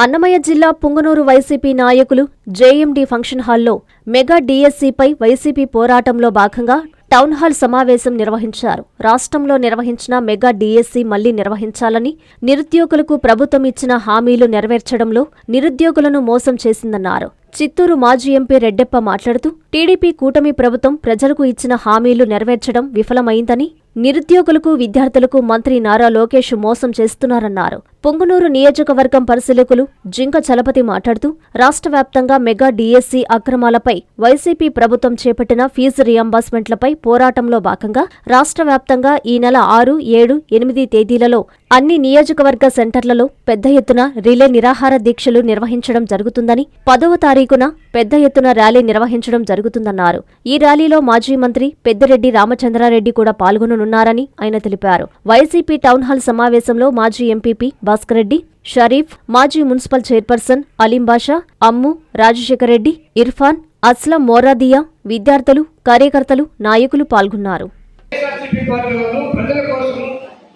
అన్నమయ్య జిల్లా పుంగనూరు వైసీపీ నాయకులు JMD function హాల్లో మెగా డీఎస్సీపై వైసీపీ పోరాటంలో భాగంగా టౌన్ హాల్ సమావేశం నిర్వహించారు. రాష్ట్రంలో నిర్వహించిన మెగా డీఎస్సీ మళ్లీ నిర్వహించాలని, నిరుద్యోగులకు ప్రభుత్వం ఇచ్చిన హామీలు నెరవేర్చడంలో నిరుద్యోగులను మోసం చేసిందన్నారు. చిత్తూరు మాజీ ఎంపీ రెడ్డెప్ప మాట్లాడుతూ టీడీపీ కూటమి ప్రభుత్వం ప్రజలకు ఇచ్చిన హామీలు నెరవేర్చడం విఫలమైందని, నిరుద్యోగులకు విద్యార్థులకు మంత్రి నారా లోకేష్ మోసం చేస్తున్నారన్నారు. పుంగనూరు నియోజకవర్గం పరిశీలకులు జింక చలపతి మాట్లాడుతూ రాష్ట్ర వ్యాప్తంగా మెగా డీఎస్సీ అక్రమాలపై వైసీపీ ప్రభుత్వం చేపట్టిన ఫీజు రియంబర్స్మెంట్లపై పోరాటంలో భాగంగా రాష్ట్ర వ్యాప్తంగా ఈ నెల 6, 7, 8 తేదీలలో అన్ని నియోజకవర్గ సెంటర్లలో పెద్ద ఎత్తున రిలే నిరాహార దీక్షలు నిర్వహించడం జరుగుతుందని, 10వ తారీఖున పెద్ద ఎత్తున ర్యాలీ నిర్వహించడం జరుగుతుందన్నారు. ఈ ర్యాలీలో మాజీ మంత్రి పెద్దిరెడ్డి రామచంద్రారెడ్డి కూడా పాల్గొననున్నారని ఆయన తెలిపారు. వైసీపీ టౌన్ హాల్ సమావేశంలో మాజీ ఎంపీపీ భాస్కర్ రెడ్డి, షరీఫ్, మాజీ మున్సిపల్ చైర్పర్సన్ అలీం బాషా, అమ్ము, రాజశేఖర్ రెడ్డి, ఇర్ఫాన్, అస్లం మోరాదియా, విద్యార్థులు, కార్యకర్తలు, నాయకులు పాల్గొన్నారు.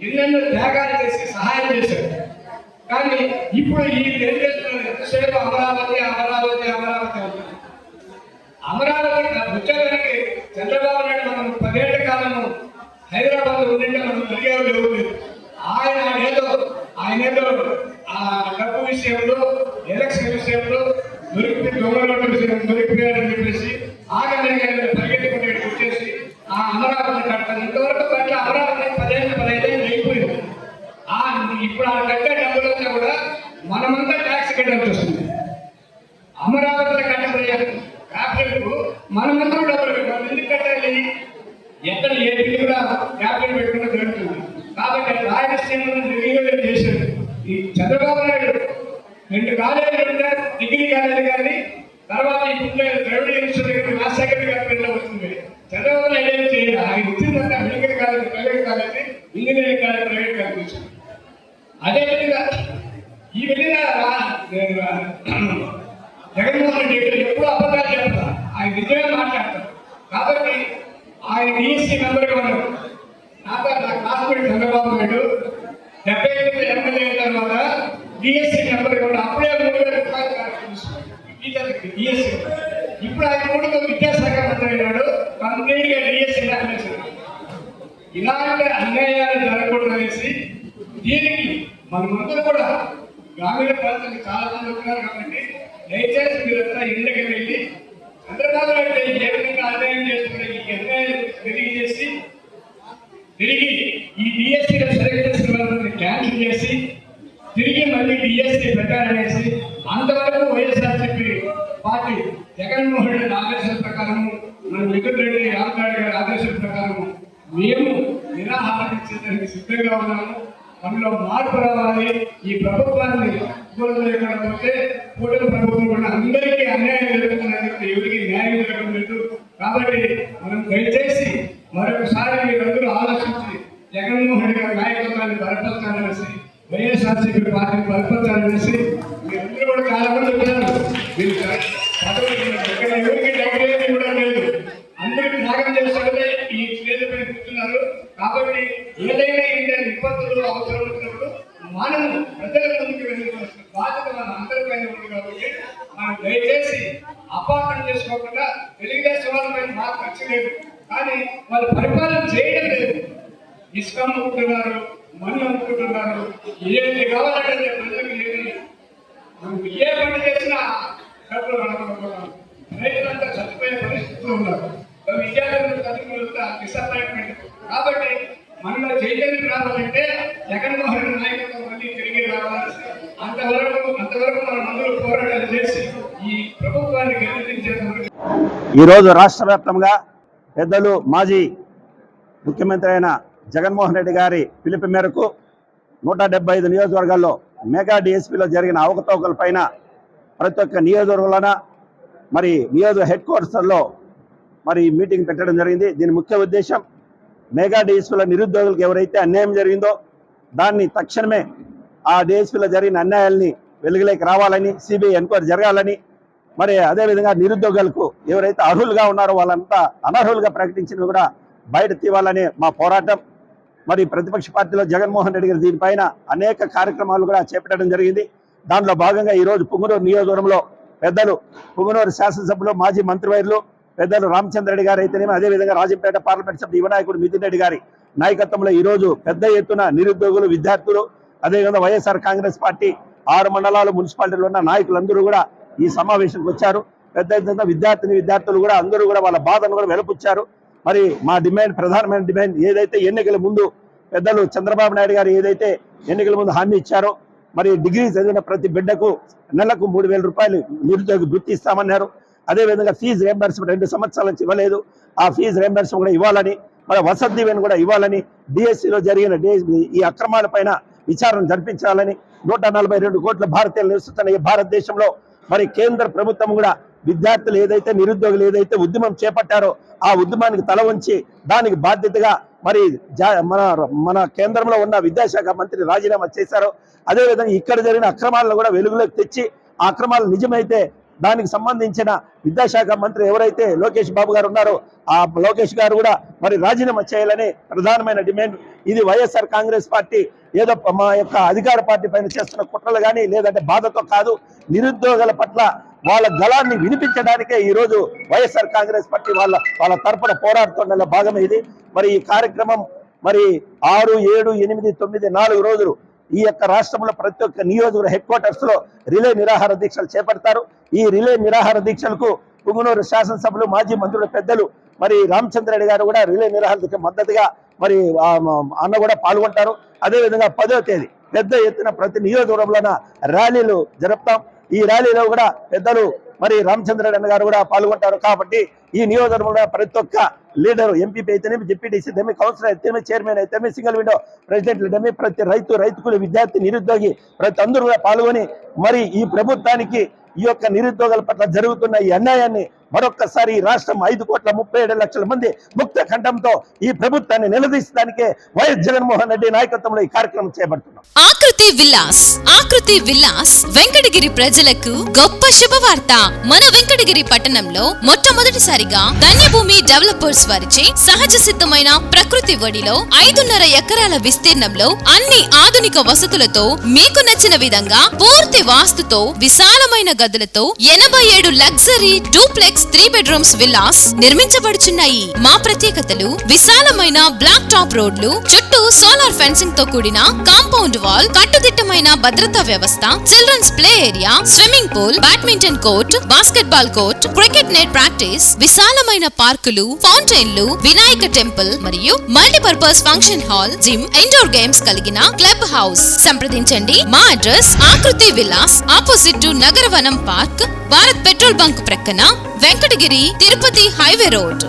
ఎన్నెన్నో త్యాగాలు చేసి సహాయం చేశారు. కానీ ఇప్పుడు ఈ ఎంతసేపు అమరావతి అమరావతి అమరావతి అవుతుంది. అమరావతి వచ్చేదానికి చంద్రబాబు నాయుడు మనం 10 ఏళ్ల కాలము హైదరాబాద్ ఉండింటే మనం తిరిగేవాళ్ళు ఎవరు. ఆయనేదో ఆ డబ్బు విషయంలో, ఎలక్షన్ విషయంలో దొరికిపోయాడని చెప్పేసి ఆగనే పరిగెత్తుకునే వచ్చేసి ఆ అమరావతి కట్టాలి. ఇంతవరకు కట్ల అమరావతి 15 ఏళ్ళు అయిపోయింది. ఇప్పుడు ఆ కట్టే డబ్బులంతా కూడా మనమంతా ట్యాక్స్ కట్టాల్సి వస్తుంది. అమరావతి కట్టబోయారు క్యాపిటల్ మనమంతా డబ్బులు మనం ఎందుకు కట్టాలి? ఎక్కడ ఏ బిల్లు కూడా క్యాపిటల్ పెట్టుకుని జరుగుతుంది. కాబట్టి రాయలసీమలో నిర్వీర్యం చేశారు. ఈ చంద్రబాబు నాయుడు 2 కాలేజీలు ఉంటారు, డిగ్రీ కాలేజీ కానీ తర్వాత ఇప్పుడు ద్రవిడ యూనివర్సిటీ రాజశేఖర్ గారి పిల్లలు వస్తుంది. చంద్రబాబు నాయుడు ఏం చేయాలి? ఆయన ఇచ్చిందంటే medical college private college, engineering college private college. అదేవిధంగా ఈ విధంగా జగన్మోహన్ రెడ్డి ఎప్పుడు అబద్ధాలు చెప్తారు, ఆయన నిజమే మాట్లాడతారు. కాబట్టి ఆయన డిఎస్సీ మెంబర్గా ఉన్నారు. నా క్లాస్మేట్ చంద్రబాబు నాయుడు 78 ఎమ్మెల్యే అయిన తర్వాత డిఎస్సీ మెంబర్గా ఉన్నారు. అప్పుడే 3,000 రూపాయలు టీచర్లకి డిఎస్సీ. ఇప్పుడు ఆయన కూడా విద్యాశాఖ మంత్రి అయినాడు, కంప్లీట్గా డిఎస్సీ ఆపేశారు. ఇలాంటి అన్యాయాలు జరగకూడదనేసి దీనికి మనమందరూ కూడా గ్రామీణ ప్రాంతానికి చాలా మంది ఉన్నారు. కాబట్టి దయచేసి మీరంతా ఇళ్ళకి వెళ్ళి చంద్రబాబు నాయుడు ఏ విధంగా అన్యాయం చేస్తున్న ఈ అన్యాయం తెలియజేసి తిరిగి ఈ డిఎస్సీలో సెలెక్ట్ చేసిన వాళ్ళని క్యాన్సిల్ చేసి తిరిగి మళ్ళీ డిఎస్సీ పెట్టాలనేసి అంతవరకు వైఎస్ఆర్సీపీ పార్టీ జగన్మోహన్ రెడ్డి ఆదేశాల ప్రకారము, మన వెంకటరెడ్డి రామనాయుడు గారి ఆదేశాల ప్రకారము మేము నిరాహారం ఇచ్చేదానికి సిద్ధంగా ఉన్నాము. మనలో మార్పు రావాలి. ఈ ప్రభుత్వాన్ని లేకపోతే కూటమి ప్రభుత్వం కూడా అందరికీ అన్యాయం జరుగుతుందని చెప్పి ఎవరికి న్యాయం జరగడం లేదు. కాబట్టి మనం దయచేసి మరొకసారి మీరందరూ ఆలోచించి జగన్మోహన్ రెడ్డి గారి నాయకత్వాన్ని బలపరచాలనేసి, వైఎస్ఆర్సీపీ పార్టీని బలపరచాలనేసి మీరందరూ కూడా చాలా మంది చెప్పారు. మీరు ఎవరికి డబ్బులేది కూడా లేదు, అందరూ త్యాగం చేస్తుంటే ఈ స్టేజ్ పైన కూర్చున్నారు. కాబట్టి ఏదైనా ఇండియా విపత్తులు అవసరం వచ్చినప్పుడు మనము ప్రజల ముందుకు వెళ్ళవలసిన బాధ్యత మన అందరిపైన ఉంది. కాబట్టి మనం దయచేసి అపార్థం చేసుకోకుండా తెలుగుదేశం వాళ్ళపైన మాకు ఖర్చు లేదు, కానీ వాళ్ళు పరిపాలన చేయడం లేదు. ఇసుక అమ్ముకుంటున్నారు, మన్ను అమ్ముకుంటున్నారు, ఏది కావాలంటే ప్రజలకు ఏది మనం ఏ పని చేసినా డబ్బులు నడపకపోతున్నాం. రైతులంతా చచ్చిపోయే పరిస్థితులు ఉన్నారు. విద్యార్థులు చదువుకుంటా డిసప్పాయింట్మెంట్. కాబట్టి మనలో చైతన్యం రావాలంటే జగన్మోహన్ రెడ్డి నాయకత్వం మళ్ళీ తిరిగి రావాలి. అంతవరకు మనం అందరూ పోరాటాలు చేసి ఈ ప్రభుత్వాన్ని గెలిపించేందుకు ఈరోజు రాష్ట్ర వ్యాప్తంగా పెద్దలు మాజీ ముఖ్యమంత్రి అయిన జగన్మోహన్ రెడ్డి గారి పిలుపు మేరకు 175 నియోజకవర్గాల్లో మెగా డిఎస్పీలో జరిగిన అవకతవకల పైన ప్రతి ఒక్క నియోజకవర్గంలోన మరి నియోజక హెడ్ క్వార్టర్స్లో మరి మీటింగ్ పెట్టడం జరిగింది. దీని ముఖ్య ఉద్దేశం మెగా డిఎస్పీలో నిరుద్యోగులకు ఎవరైతే అన్యాయం జరిగిందో దాన్ని తక్షణమే ఆ డిఎస్పీలో జరిగిన అన్యాయాల్ని వెలుగులోకి రావాలని, సిబిఐ ఎంక్వైరీ జరగాలని, మరి అదేవిధంగా నిరుద్యోగులకు ఎవరైతే అర్హులుగా ఉన్నారో వాళ్ళంతా అనర్హులుగా ప్రకటించినవి కూడా బయట తీవాలనే మా పోరాటం. మరి ప్రతిపక్ష పార్టీలో జగన్మోహన్ రెడ్డి గారు దీనిపైన అనేక కార్యక్రమాలు కూడా చేపట్టడం జరిగింది. దాంట్లో భాగంగా ఈరోజు పుంగనూరు నియోజకవర్గంలో పెద్దలు పుంగనూరు శాసనసభ్యులు మాజీ మంత్రివర్యులు పెద్దలు రామచంద్రరెడ్డి గారు అయితేనేమి, అదేవిధంగా రాజంపేట పార్లమెంట్ సభ్యుడు యువనాయకుడు మిథున్ రెడ్డి గారి నాయకత్వంలో ఈరోజు పెద్ద ఎత్తున నిరుద్యోగులు, విద్యార్థులు, అదేవిధంగా వైఎస్ఆర్ కాంగ్రెస్ పార్టీ 6 మండలాలు మున్సిపాలిటీలో ఉన్న నాయకులందరూ కూడా ఈ సమావేశంకి వచ్చారు. పెద్ద ఎత్తున విద్యార్థులు కూడా అందరూ కూడా వాళ్ళ బాధను కూడా వెలుపుచ్చారు. మరి మా డిమాండ్, ప్రధానమైన డిమాండ్ ఏదైతే ఎన్నికల ముందు పెద్దలు చంద్రబాబు నాయుడు గారు ఏదైతే ఎన్నికల ముందు హామీ ఇచ్చారో, మరి డిగ్రీ చదివిన ప్రతి బిడ్డకు నెలకు 3,000 రూపాయలు నిరుద్యోగ వృత్తి ఇస్తామన్నారు. అదేవిధంగా ఫీజు రియంబర్స్మెంట్ 2 సంవత్సరాల నుంచి ఇవ్వలేదు, ఆ ఫీజు రియంబర్స్మెంట్ కూడా ఇవ్వాలని, మరి వసతి దీవెన కూడా ఇవ్వాలని, డిఎస్సిలో జరిగిన ఈ అక్రమాలపైన విచారణ జరిపించాలని, 142 కోట్ల భారతీయులు నివసిస్తున్న ఈ భారతదేశంలో మరి కేంద్ర ప్రభుత్వం కూడా విద్యార్థులు ఏదైతే నిరుద్యోగులు ఏదైతే ఉద్యమం చేపట్టారో ఆ ఉద్యమానికి తల వంచి దానికి బాధ్యతగా మరి మన కేంద్రంలో ఉన్న విద్యాశాఖ మంత్రి రాజీనామా చేశారో, అదేవిధంగా ఇక్కడ జరిగిన అక్రమాలను కూడా వెలుగులోకి తెచ్చి ఆ అక్రమాలు నిజమైతే దానికి సంబంధించిన విద్యాశాఖ మంత్రి ఎవరైతే లోకేష్ బాబు గారు ఉన్నారో ఆ లోకేష్ గారు కూడా మరి రాజీనామా చేయాలని ప్రధానమైన డిమాండ్. ఇది వైఎస్ఆర్ కాంగ్రెస్ పార్టీ ఏదో మా యొక్క అధికార పార్టీ పైన చేస్తున్న కుట్రలు కానీ లేదంటే బాధతో కాదు, నిరుద్యోగుల పట్ల వాళ్ళ గళాన్ని వినిపించడానికే ఈరోజు వైఎస్ఆర్ కాంగ్రెస్ పార్టీ వాళ్ళ తరపున పోరాడుతున్న భాగం ఇది. మరి ఈ కార్యక్రమం మరి 6, 7, 8, 9, 4 రోజులు ఈ యొక్క రాష్ట్రంలో ప్రతి ఒక్క నియోజకవర్గ హెడ్ క్వార్టర్స్ లో రిలే నిరాహార దీక్షలు చేపడతారు. ఈ రిలే నిరాహార దీక్షలకు పుంగనూరు శాసనసభ్యులు మాజీ మంత్రుల పెద్దలు మరి రామచంద్రరెడ్డి గారు కూడా రిలే నిరాహార దీక్ష మద్దతుగా మరి అన్న కూడా పాల్గొంటారు. అదేవిధంగా 10వ తేదీ పెద్ద ఎత్తున ప్రతి నియోజకవర్గంలోన ర్యాలీలు జరుపుతాం. ఈ ర్యాలీలో కూడా పెద్దలు మరి రామచంద్రరెడ్డి అన్న గారు కూడా పాల్గొంటారు. కాబట్టి ఈ నియోజకవర్గంలో ప్రతి ఒక్క లీడరు, ఎంపీపీ అయితేనేమి, డిప్యూటీసీ అయితేనేమి, కౌన్సిలర్ అయితేనేమి, చైర్మన్ అయితేనేమి, సింగిల్ విండో ప్రెసిడెంట్లు అయితేనేమి, ప్రతి రైతులు, విద్యార్థి, నిరుద్యోగి ప్రతి అందరూ కూడా పాల్గొని మరి ఈ ప్రభుత్వానికి ఈ యొక్క నిరుద్యోగుల పట్ల జరుగుతున్న ఈ అన్యాయాన్ని మరొక్కసారి ఈ రాష్ట్రం 5,37,00,000 మంది ముక్త కంఠంతో ఈ ప్రభుత్వాన్ని నిలదీసడానికే వైఎస్ జగన్మోహన్ రెడ్డి నాయకత్వంలో ఈ కార్యక్రమం చేపడుతున్నాం. ఆకృతి విలాస్ వెంకటగిరి ప్రజలకు గొప్ప శుభవార్త. మన వెంకటగిరి పట్టణంలో మొట్టమొదటిసారిగా ధన్యభూమి డెవలపర్స్ వారిచే సహజ సిద్ధమైన ప్రకృతి ఒడిలో 5.5 ఎకరాల విస్తీర్ణంలో అన్ని ఆధునిక వసతులతో మీకు నచ్చిన విధంగా పూర్తి వాస్తుతో విశాలమైన గదులతో 87 లగ్జరీ డూప్లెక్స్ 3 బెడ్రూమ్స్ విల్లాస్ నిర్మించబడుచున్నాయి. మా ప్రత్యేకతలు విశాలమైన బ్లాక్ టాప్ రోడ్లు, చుట్టూ సోలార్ ఫెన్సింగ్ తో కూడిన కాంపౌండ్ వాల్, కట్టుదిట్టమైన భద్రతా వ్యవస్థ, children's play area, swimming pool, badminton court, basketball court, cricket net practice, విశాలమైన పార్కులు, ఫౌంటైన్లు, వినాయక టెంపుల్ మరియు multipurpose function hall, gym, indoor games కలిగిన క్లబ్ హౌస్. సంప్రదించండి. మా address Akruthi Vilas, opposite to Nagaravanam park, Bharat petrol bunk ప్రక్కన, వెంకటగిరి తిరుపతి హైవే రోడ్.